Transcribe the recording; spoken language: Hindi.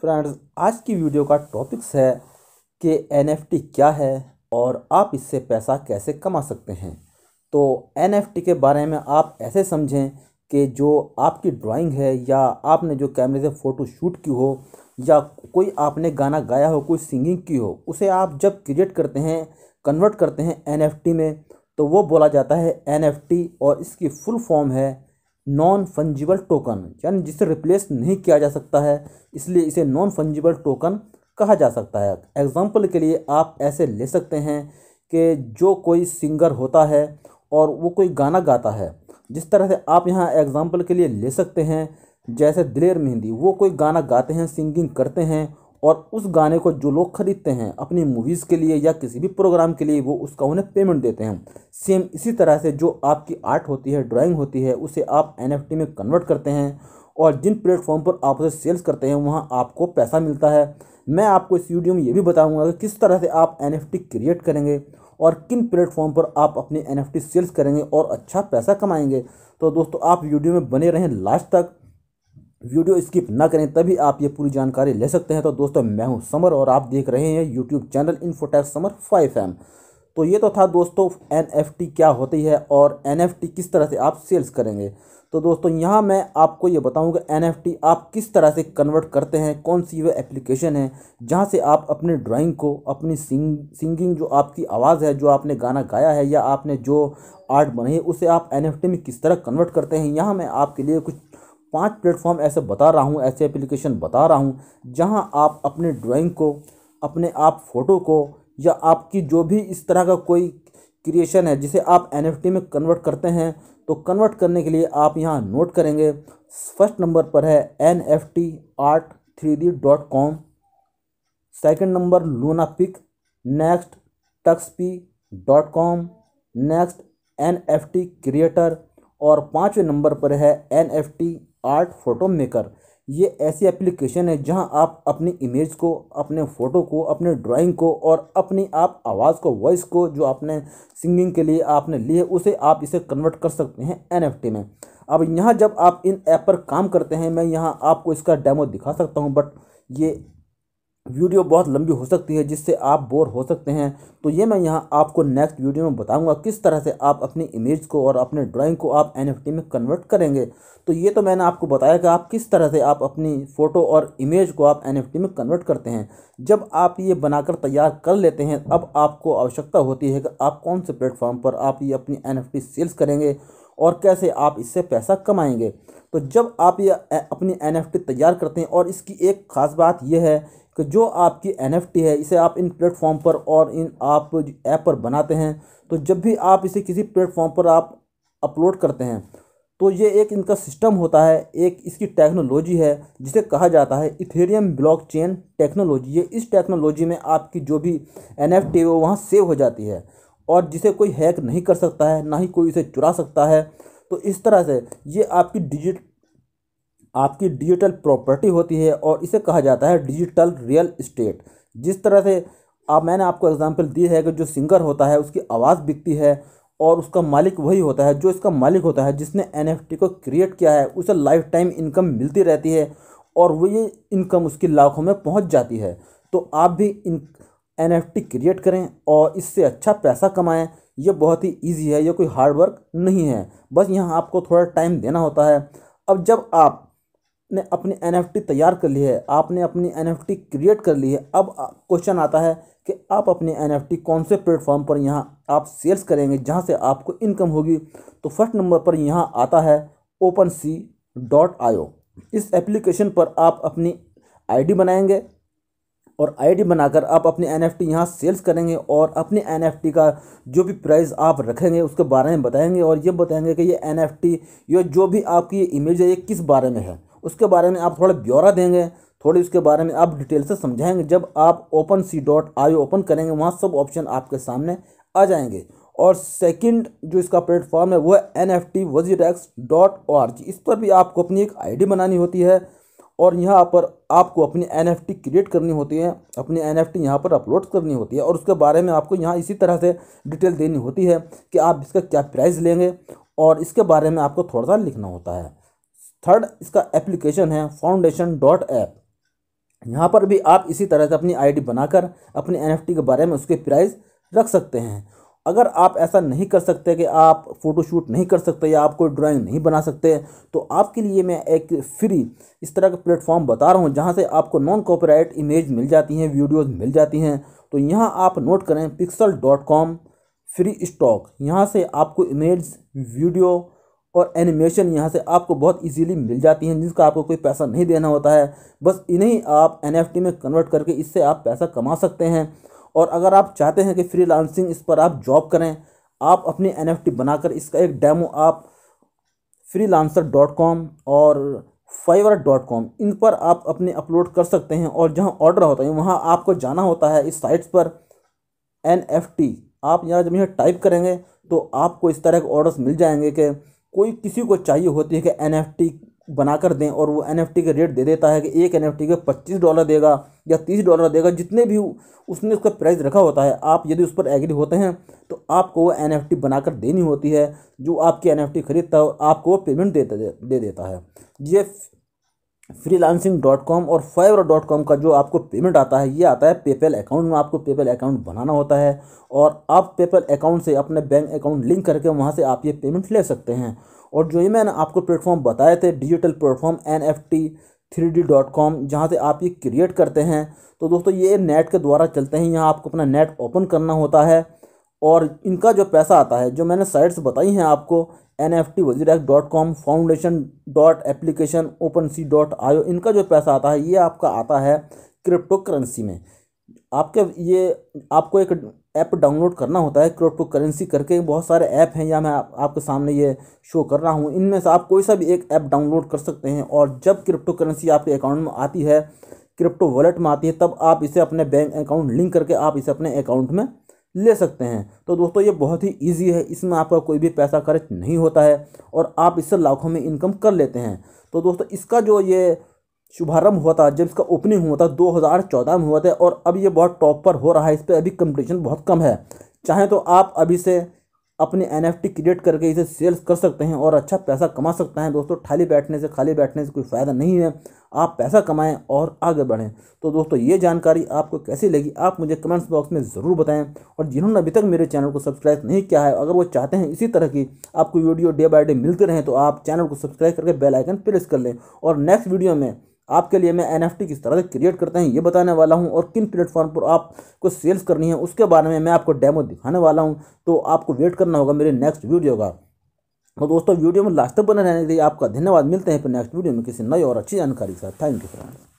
फ्रेंड्स, आज की वीडियो का टॉपिक्स है कि एनएफटी क्या है और आप इससे पैसा कैसे कमा सकते हैं। तो एनएफटी के बारे में आप ऐसे समझें कि जो आपकी ड्राइंग है या आपने जो कैमरे से फ़ोटो शूट की हो या कोई आपने गाना गाया हो, कोई सिंगिंग की हो, उसे आप जब क्रिएट करते हैं, कन्वर्ट करते हैं एनएफटी में, तो वो बोला जाता है एनएफटी। और इसकी फुल फॉर्म है नॉन फंजिबल टोकन, यानी जिसे रिप्लेस नहीं किया जा सकता है, इसलिए इसे नॉन फंजिबल टोकन कहा जा सकता है। एग्जाम्पल के लिए आप ऐसे ले सकते हैं कि जो कोई सिंगर होता है और वो कोई गाना गाता है, जिस तरह से आप यहाँ एग्जाम्पल के लिए ले सकते हैं, जैसे दिलेर मेहंदी वो कोई गाना गाते हैं, सिंगिंग करते हैं, और उस गाने को जो लोग खरीदते हैं अपनी मूवीज़ के लिए या किसी भी प्रोग्राम के लिए, वो उसका उन्हें पेमेंट देते हैं। सेम इसी तरह से जो आपकी आर्ट होती है, ड्राइंग होती है, उसे आप एनएफटी में कन्वर्ट करते हैं और जिन प्लेटफॉर्म पर आप उसे सेल्स करते हैं वहाँ आपको पैसा मिलता है। मैं आपको इस वीडियो में ये भी बताऊंगा कि किस तरह से आप एनएफटी क्रिएट करेंगे और किन प्लेटफॉर्म पर आप अपनी एनएफटी सेल्स करेंगे और अच्छा पैसा कमाएंगे। तो दोस्तों, आप वीडियो में बने रहें लास्ट तक, वीडियो स्किप ना करें, तभी आप ये पूरी जानकारी ले सकते हैं। तो दोस्तों, मैं हूं समर और आप देख रहे हैं YouTube channel infotech summer 5M। तो ये तो था दोस्तों एनएफटी क्या होती है और एनएफटी किस तरह से आप सेल्स करेंगे। तो दोस्तों, यहाँ मैं आपको ये बताऊंगा एनएफटी आप किस तरह से कन्वर्ट करते हैं, कौन सी वह एप्लीकेशन है जहाँ से आप अपनी ड्राइंग को, अपनी सिंगिंग, जो आपकी आवाज़ है, जो आपने गाना गाया है या आपने जो आर्ट बनाई है, उसे आप एनएफटी में किस तरह कन्वर्ट करते हैं। यहाँ मैं आपके लिए कुछ 5 प्लेटफॉर्म ऐसे बता रहा हूँ, ऐसे एप्लीकेशन बता रहा हूँ जहाँ आप अपने ड्राइंग को, अपने आप फोटो को या आपकी जो भी इस तरह का कोई क्रिएशन है जिसे आप एनएफटी में कन्वर्ट करते हैं, तो कन्वर्ट करने के लिए आप यहाँ नोट करेंगे। फर्स्ट नंबर पर है nftart3d.com, second number LunaPic, next tuxp.com, next NFT creator, और 5वें नंबर पर है एनएफटी आर्ट फोटो मेकर। ये ऐसी एप्लीकेशन है जहां आप अपनी इमेज को, अपने फ़ोटो को, अपने ड्राइंग को और अपनी आप आवाज़ को, वॉइस को, जो आपने सिंगिंग के लिए आपने ली है, उसे आप इसे कन्वर्ट कर सकते हैं एनएफटी में। अब यहाँ जब आप इन ऐप पर काम करते हैं, मैं यहाँ आपको इसका डेमो दिखा सकता हूँ, बट ये वीडियो बहुत लंबी हो सकती है जिससे आप बोर हो सकते हैं। तो ये मैं यहाँ आपको नेक्स्ट वीडियो में बताऊंगा किस तरह से आप अपनी इमेज को और अपने ड्राइंग को आप एनएफटी में कन्वर्ट करेंगे। तो ये तो मैंने आपको बताया कि आप किस तरह से आप अपनी फ़ोटो और इमेज को आप एनएफटी में कन्वर्ट करते हैं। जब आप ये बनाकर तैयार कर लेते हैं, अब आपको आवश्यकता होती है कि आप कौन से प्लेटफॉर्म पर आप ये अपनी एनएफटी सेल्स करेंगे और कैसे आप इससे पैसा कमाएंगे। तो जब आप ये अपनी एनएफटी तैयार करते हैं, और इसकी एक ख़ास बात यह है कि जो आपकी एनएफटी है, इसे आप इन प्लेटफॉर्म पर और इन आप ऐप पर बनाते हैं, तो जब भी आप इसे किसी प्लेटफॉर्म पर आप अपलोड करते हैं, तो ये एक इनका सिस्टम होता है, एक इसकी टेक्नोलॉजी है जिसे कहा जाता है इथेरियम ब्लॉकचेन टेक्नोलॉजी। ये इस टेक्नोलॉजी में आपकी जो भी एनएफटी है वो वहाँ सेव हो जाती है और जिसे कोई हैक नहीं कर सकता है, ना ही कोई इसे चुरा सकता है। तो इस तरह से ये आपकी डिजिटल प्रॉपर्टी होती है और इसे कहा जाता है डिजिटल रियल इस्टेट। जिस तरह से मैंने आपको एग्जांपल दी है कि जो सिंगर होता है उसकी आवाज़ बिकती है और उसका मालिक वही होता है, जो इसका मालिक होता है जिसने एनएफटी को क्रिएट किया है, उसे लाइफ टाइम इनकम मिलती रहती है और वो ये इनकम उसकी लाखों में पहुंच जाती है। तो आप भी इन एनएफटी क्रिएट करें और इससे अच्छा पैसा कमाएं। ये बहुत ही ईजी है, ये कोई हार्ड वर्क नहीं है, बस यहाँ आपको थोड़ा टाइम देना होता है। अब जब आप ने अपनी एनएफटी तैयार कर ली है, आपने अपनी एनएफटी क्रिएट कर ली है, अब क्वेश्चन आता है कि आप अपनी एनएफटी कौन से प्लेटफॉर्म पर यहाँ आप सेल्स करेंगे जहाँ से आपको इनकम होगी। तो फर्स्ट नंबर पर यहाँ आता है OpenSea.io। इस एप्लीकेशन पर आप अपनी आईडी बनाएंगे और आईडी बनाकर आप अपनी एनएफटी यहाँ सेल्स करेंगे और अपनी एनएफटी का जो भी प्राइस आप रखेंगे उसके बारे में बताएंगे और ये बताएंगे कि ये एनएफटी, ये जो भी आपकी ये इमेज है, ये किस बारे में है, उसके बारे में आप थोड़ा ब्यौरा देंगे, थोड़ी उसके बारे में आप डिटेल से समझाएंगे। जब आप OpenSea.io ओपन करेंगे, वहाँ सब ऑप्शन आपके सामने आ जाएंगे। और सेकंड जो इसका प्लेटफॉर्म है वो है nftwazirex.org। इस पर भी आपको अपनी एक आईडी बनानी होती है और यहाँ पर आपको अपनी एनएफटी क्रिएट करनी होती है, अपनी एनएफटी यहाँ पर अपलोड करनी होती है और उसके बारे में आपको यहाँ इसी तरह से डिटेल देनी होती है कि आप इसका क्या प्राइस लेंगे और इसके बारे में आपको थोड़ा सा लिखना होता है। थर्ड इसका एप्लीकेशन है foundation.app। यहाँ पर भी आप इसी तरह से अपनी आईडी बनाकर अपने एनएफटी के बारे में उसके प्राइस रख सकते हैं। अगर आप ऐसा नहीं कर सकते कि आप फ़ोटोशूट नहीं कर सकते या आप कोई ड्राइंग नहीं बना सकते, तो आपके लिए मैं एक फ्री इस तरह का प्लेटफॉर्म बता रहा हूँ जहाँ से आपको नॉन कॉपीराइट इमेज मिल जाती हैं, वीडियोज़ मिल जाती हैं। तो यहाँ आप नोट करें pixel.com फ्री स्टॉक। यहाँ से आपको इमेज, वीडियो और एनिमेशन यहाँ से आपको बहुत इजीली मिल जाती हैं, जिसका आपको कोई पैसा नहीं देना होता है। बस इन्हें आप एनएफटी में कन्वर्ट करके इससे आप पैसा कमा सकते हैं। और अगर आप चाहते हैं कि फ्रीलांसिंग इस पर आप जॉब करें, आप अपनी एनएफटी बनाकर इसका एक डेमो आप freelancer.com और fiverr.com इन पर आप अपने अपलोड कर सकते हैं। और जहां ऑर्डर होता है वहां आपको जाना होता है इस साइट्स पर एनएफटी। आप जब यहाँ टाइप करेंगे तो आपको इस तरह के ऑर्डर्स मिल जाएंगे कि कोई किसी को चाहिए होती है कि एनएफटी बनाकर दें, और वो एनएफटी के रेट दे देता है कि एक एनएफटी के $25 देगा या $30 देगा, जितने भी उसने उसका प्राइस रखा होता है। आप यदि उस पर एग्री होते हैं तो आपको वो एनएफटी बनाकर देनी होती है। जो आपकी एनएफटी खरीदता है आपको वो पेमेंट दे देता है। ये freelancing.com और fiverr.com का जो आपको पेमेंट आता है, ये आता है पेपैल अकाउंट में। आपको पेपैल अकाउंट बनाना होता है और आप पेपैल अकाउंट से अपने बैंक अकाउंट लिंक करके वहाँ से आप ये पेमेंट ले सकते हैं। और जो ये मैंने आपको प्लेटफॉर्म बताए थे, डिजिटल प्लेटफॉर्म NFT3D.com, जहाँ से आप ये क्रिएट करते हैं, तो दोस्तों ये नेट के द्वारा चलते हैं। यहाँ आपको अपना नेट ओपन करना होता है और इनका जो पैसा आता है, जो मैंने साइट्स बताई हैं आपको, NFTWazirAct.com, foundation.application, OpenSea.io, इनका जो पैसा आता है ये आपका आता है क्रिप्टो करेंसी में। आपको एक ऐप डाउनलोड करना होता है क्रिप्टो करेंसी करके। बहुत सारे ऐप हैं, या मैं आपके सामने ये शो कर रहा हूँ। इनमें से आप कोई सा भी एक ऐप डाउनलोड कर सकते हैं, और जब क्रिप्टो करेंसी आपके अकाउंट में आती है, क्रिप्टो वॉलेट में आती है, तब आप इसे अपने बैंक अकाउंट लिंक करके आप इसे अपने अकाउंट में ले सकते हैं। तो दोस्तों ये बहुत ही इजी है, इसमें आपका कोई भी पैसा खर्च नहीं होता है और आप इससे लाखों में इनकम कर लेते हैं। तो दोस्तों इसका जो ये शुभारंभ हुआ था, जब इसका ओपनिंग हुआ था 2014 में हुआ था, और अब ये बहुत टॉप पर हो रहा है। इस पर अभी कंपटीशन बहुत कम है। चाहे तो आप अभी से अपने एनएफटी क्रिएट करके इसे सेल्स कर सकते हैं और अच्छा पैसा कमा सकते हैं। दोस्तों खाली बैठने से कोई फ़ायदा नहीं है। आप पैसा कमाएं और आगे बढ़ें। तो दोस्तों ये जानकारी आपको कैसी लगी आप मुझे कमेंट्स बॉक्स में ज़रूर बताएं। और जिन्होंने अभी तक मेरे चैनल को सब्सक्राइब नहीं किया है, अगर वो चाहते हैं इसी तरह की आपको वीडियो डे बाय डे मिलते रहें, तो आप चैनल को सब्सक्राइब करके बेल आइकन प्रेस कर लें। और नेक्स्ट वीडियो में आपके लिए मैं एनएफटी किस तरह से क्रिएट करते हैं ये बताने वाला हूं, और किन प्लेटफॉर्म पर आपको सेल्स करनी है उसके बारे में मैं आपको डेमो दिखाने वाला हूं। तो आपको वेट करना होगा मेरे नेक्स्ट वीडियो का। और दोस्तों वीडियो में लास्ट तक बने रहने के लिए आपका धन्यवाद। मिलते हैं फिर नेक्स्ट वीडियो में किसी नई और अच्छी जानकारी के साथ। Thank you friends.